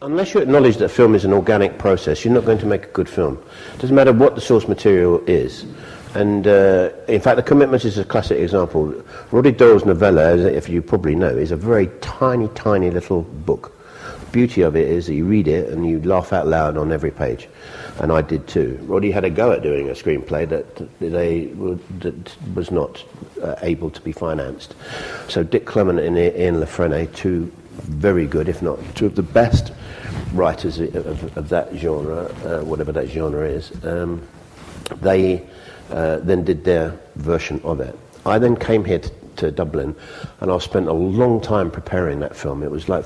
Unless you acknowledge that film is an organic process, you're not going to make a good film. It doesn't matter what the source material is. And in fact, The Commitments is a classic example. Roddy Doyle's novella, if you probably know, is a very tiny, tiny little book. The beauty of it is that you read it and you laugh out loud on every page. And I did too. Roddy had a go at doing a screenplay that was not able to be financed. So Dick Clement and Ian LaFrenne, two very good, if not two of the best writers of that genre, whatever that genre is, they then did their version of it. I then came here to Dublin, and I spent a long time preparing that film. It was like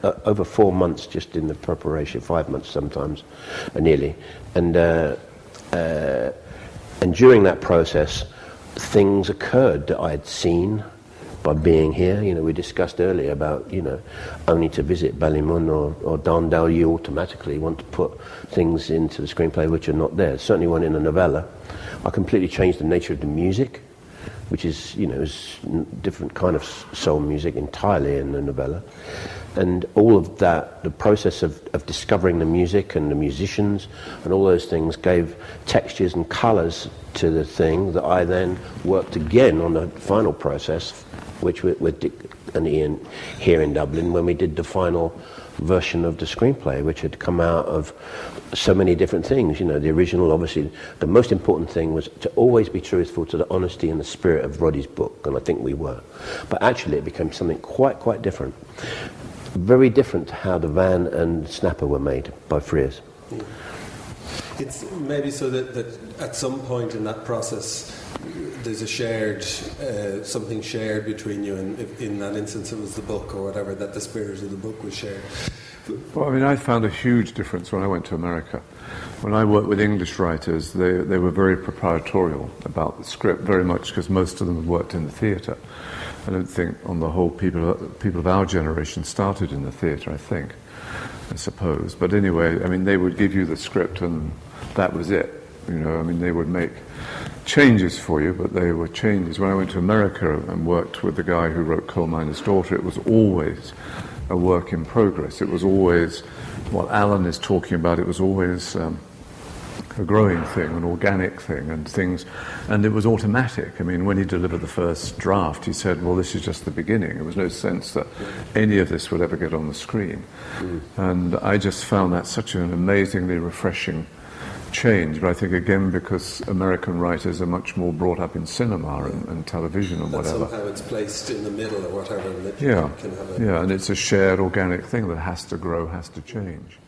over 4 months just in the preparation, 5 months sometimes, nearly. And during that process, things occurred that I had seen by being here. You know, we discussed earlier about, you know, only to visit Ballymun or Darndale, you automatically want to put things into the screenplay which are not there. Certainly one in the novella. I completely changed the nature of the music, which is, you know, is different kind of soul music entirely in the novella. And all of that, the process of discovering the music and the musicians and all those things gave textures and colours to the thing that I then worked again on the final process, which with Dick and Ian here in Dublin, when we did the final version of the screenplay, which had come out of so many different things. You know, the original, obviously, the most important thing was to always be truthful to the honesty and the spirit of Roddy's book, and I think we were. But actually it became something quite different. Very different to how the Van and Snapper were made by Frears. It's maybe so that at some point in that process there's a shared, something shared between you, and in that instance it was the book or whatever, that the spirit of the book was shared. Well, I mean, I found a huge difference when I went to America. When I worked with English writers, they were very proprietorial about the script, very much because most of them had worked in the theatre. I don't think, on the whole, people of our generation started in the theatre, I suppose. But anyway, I mean, they would give you the script and that was it. You know, I mean, they would make changes for you, but they were changes. When I went to America and worked with the guy who wrote Coal Miner's Daughter, it was always a work in progress. It was always what Alan is talking about. It was always a growing thing, an organic thing, and it was automatic. I mean, when he delivered the first draft, he said, well, this is just the beginning. There was no sense that any of this would ever get on the screen. And I just found that such an amazingly refreshing change. But I think, again, because American writers are much more brought up in cinema and television and whatever. Somehow it's placed in the middle or whatever. And and it's a shared organic thing that has to grow, has to change.